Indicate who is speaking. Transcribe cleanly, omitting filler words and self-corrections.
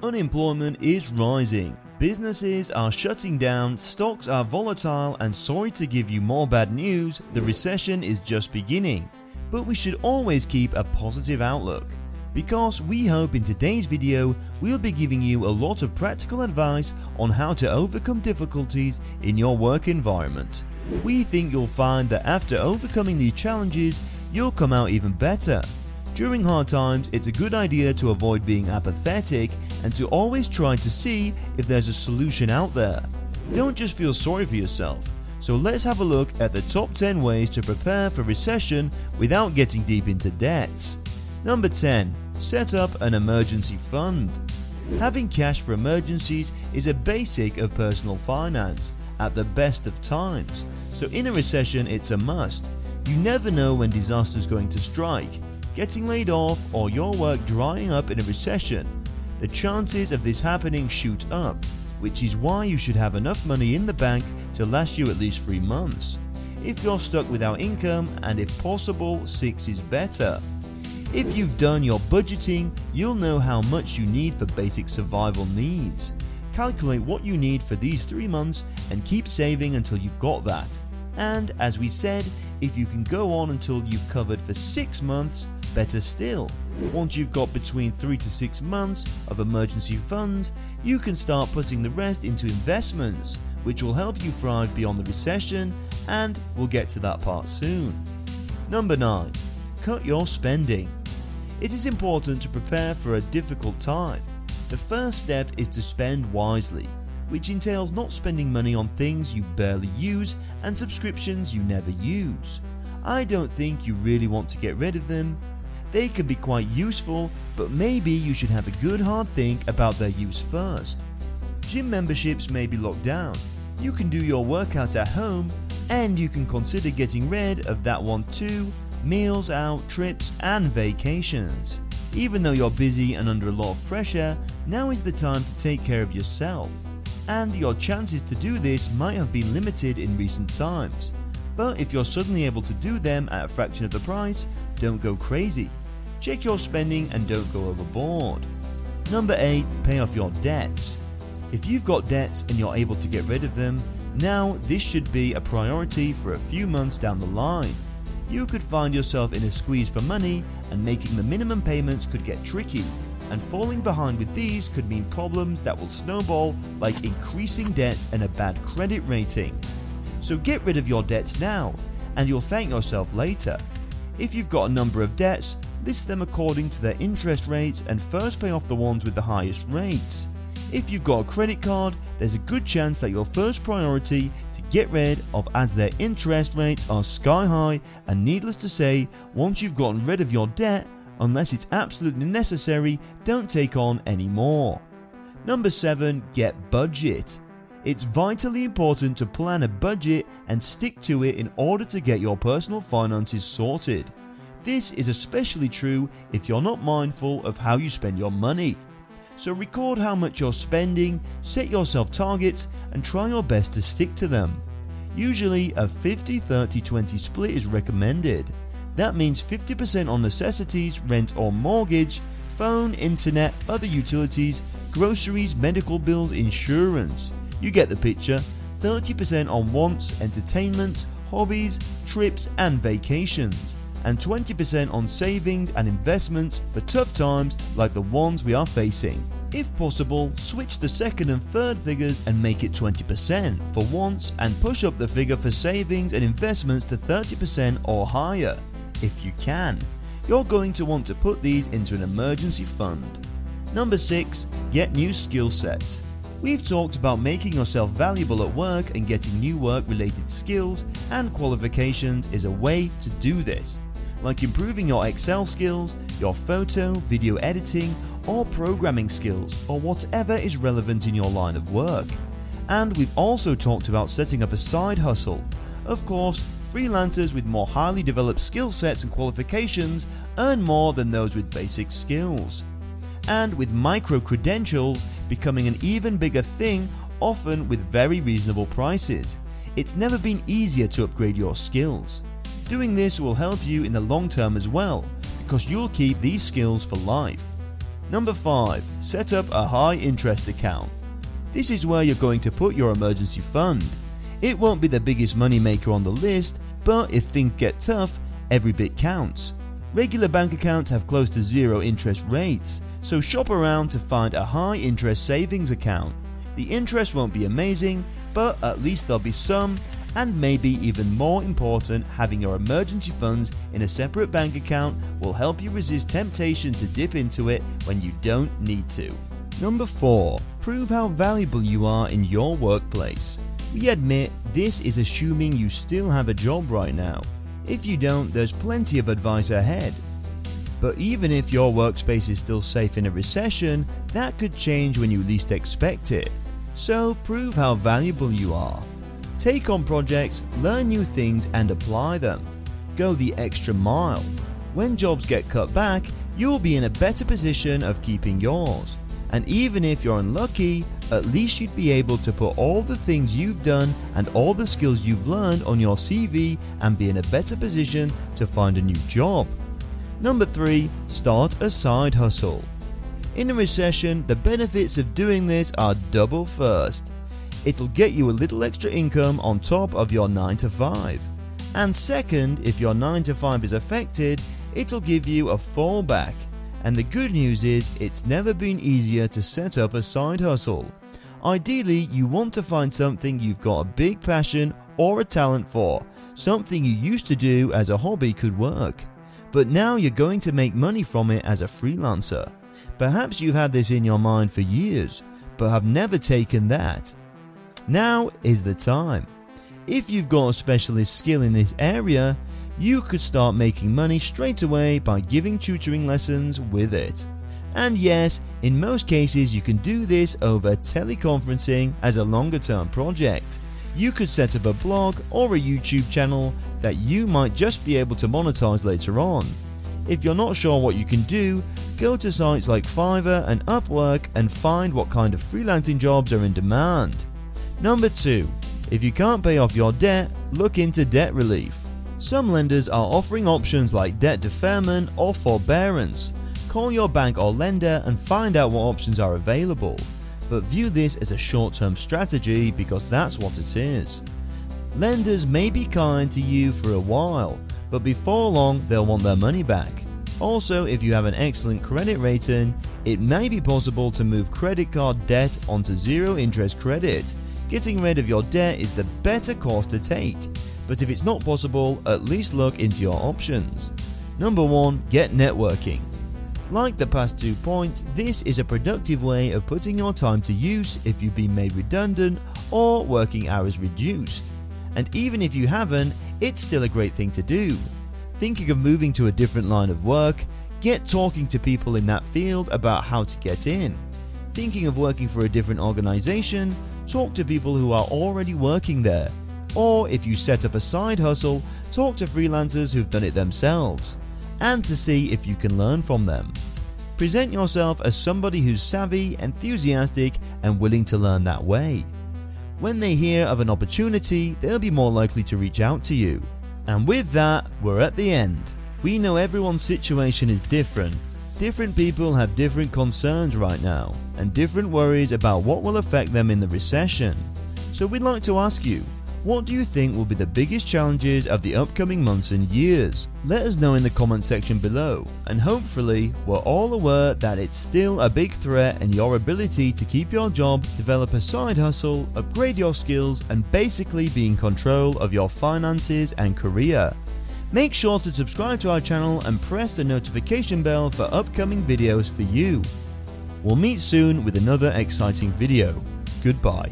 Speaker 1: Unemployment is rising, businesses are shutting down, stocks are volatile, and sorry to give you more bad news, the recession is just beginning. But we should always keep a positive outlook, because we hope in today's video we'll be giving you a lot of practical advice on how to overcome difficulties in your work environment. We think you'll find that after overcoming these challenges, you'll come out even better. During hard times, it's a good idea to avoid being apathetic and to always try to see if there's a solution out there. Don't just feel sorry for yourself. So let's have a look at the top 10 ways to prepare for recession without getting deep into debts. Number 10. Set up an emergency fund. Having cash for emergencies is a basic of personal finance at the best of times. So in a recession, it's a must. You never know when disaster is going to strike. Getting laid off or your work drying up in a recession, the chances of this happening shoot up, which is why you should have enough money in the bank to last you at least 3 months. If you're stuck without income, and if possible, 6 is better. If you've done your budgeting, you'll know how much you need for basic survival needs. Calculate what you need for these 3 months and keep saving until you've got that. And as we said, if you can go on until you've covered for 6 months, better still. Once you've got between 3 to 6 months of emergency funds, you can start putting the rest into investments, which will help you thrive beyond the recession, and we'll get to that part soon. Number 9. Cut your spending. It is important to prepare for a difficult time. The first step is to spend wisely, which entails not spending money on things you barely use and subscriptions you never use. I don't think you really want to get rid of them. They can be quite useful, but maybe you should have a good hard think about their use first. Gym memberships may be locked down. You can do your workouts at home, and you can consider getting rid of that one too: meals out, trips, and vacations. Even though you're busy and under a lot of pressure, now is the time to take care of yourself. And your chances to do this might have been limited in recent times. But if you're suddenly able to do them at a fraction of the price, don't go crazy. Check your spending and don't go overboard. Number 8. Pay off your debts. If you've got debts and you're able to get rid of them, now this should be a priority for a few months down the line. You could find yourself in a squeeze for money, and making the minimum payments could get tricky, and falling behind with these could mean problems that will snowball, like increasing debts and a bad credit rating. So get rid of your debts now, and you'll thank yourself later. If you've got a number of debts, list them according to their interest rates and first pay off the ones with the highest rates. If you've got a credit card, there's a good chance that your first priority to get rid of, as their interest rates are sky high, and needless to say, once you've gotten rid of your debt, unless it's absolutely necessary, don't take on any more. Number 7. Get budget. It's vitally important to plan a budget and stick to it in order to get your personal finances sorted. This is especially true if you're not mindful of how you spend your money. So record how much you're spending, set yourself targets, and try your best to stick to them. Usually a 50-30-20 split is recommended. That means 50% on necessities, rent or mortgage, phone, internet, other utilities, groceries, medical bills, insurance. You get the picture. 30% on wants, entertainments, hobbies, trips, and vacations. And 20% on savings and investments for tough times like the ones we are facing. If possible, switch the second and third figures and make it 20% for wants, and push up the figure for savings and investments to 30% or higher. If you can, you're going to want to put these into an emergency fund. Number 6. Get new skill sets. We've talked about making yourself valuable at work, and getting new work-related skills and qualifications is a way to do this, like improving your Excel skills, your photo, video editing, or programming skills, or whatever is relevant in your line of work. And we've also talked about setting up a side hustle. Of course, freelancers with more highly developed skill sets and qualifications earn more than those with basic skills. And with micro-credentials becoming an even bigger thing, often with very reasonable prices, it's never been easier to upgrade your skills. Doing this will help you in the long term as well, because you'll keep these skills for life. Number 5. Set up a high interest account. This is where you're going to put your emergency fund. It won't be the biggest money maker on the list, but if things get tough, every bit counts. Regular bank accounts have close to zero interest rates, so shop around to find a high interest savings account. The interest won't be amazing, but at least there'll be some, and maybe even more important, having your emergency funds in a separate bank account will help you resist temptation to dip into it when you don't need to. Number 4. Prove how valuable you are in your workplace. We admit this is assuming you still have a job right now. If you don't, there's plenty of advice ahead. But even if your workspace is still safe in a recession, that could change when you least expect it. So prove how valuable you are. Take on projects, learn new things and apply them. Go the extra mile. When jobs get cut back, you'll be in a better position of keeping yours. And even if you're unlucky, at least you'd be able to put all the things you've done and all the skills you've learned on your CV and be in a better position to find a new job. Number 3. Start a side hustle. In a recession, the benefits of doing this are double. First, it'll get you a little extra income on top of your 9 to 5. And second, if your 9 to 5 is affected, it'll give you a fallback. And the good news is, it's never been easier to set up a side hustle. Ideally, you want to find something you've got a big passion or a talent for, something you used to do as a hobby could work. But now you're going to make money from it as a freelancer. Perhaps you've had this in your mind for years, but have never taken that. Now is the time. If you've got a specialist skill in this area, you could start making money straight away by giving tutoring lessons with it. And yes, in most cases you can do this over teleconferencing as a longer term project. You could set up a blog or a YouTube channel that you might just be able to monetize later on. If you're not sure what you can do, go to sites like Fiverr and Upwork and find what kind of freelancing jobs are in demand. Number 2. If you can't pay off your debt, look into debt relief. Some lenders are offering options like debt deferment or forbearance. Call your bank or lender and find out what options are available. But view this as a short-term strategy because that's what it is. Lenders may be kind to you for a while, but before long they'll want their money back. Also, if you have an excellent credit rating, it may be possible to move credit card debt onto zero interest credit. Getting rid of your debt is the better course to take. But if it's not possible, at least look into your options. Number 1. Get networking. Like the past 2 points, this is a productive way of putting your time to use if you've been made redundant or working hours reduced. And even if you haven't, it's still a great thing to do. Thinking of moving to a different line of work? Get talking to people in that field about how to get in. Thinking of working for a different organization? Talk to people who are already working there. Or if you set up a side hustle, talk to freelancers who've done it themselves, and to see if you can learn from them. Present yourself as somebody who's savvy, enthusiastic, and willing to learn that way. When they hear of an opportunity, they'll be more likely to reach out to you. And with that, we're at the end. We know everyone's situation is different. Different people have different concerns right now, and different worries about what will affect them in the recession. So we'd like to ask you, what do you think will be the biggest challenges of the upcoming months and years? Let us know in the comment section below, and hopefully we're all aware that it's still a big threat in your ability to keep your job, develop a side hustle, upgrade your skills, and basically be in control of your finances and career. Make sure to subscribe to our channel and press the notification bell for upcoming videos for you. We'll meet soon with another exciting video. Goodbye.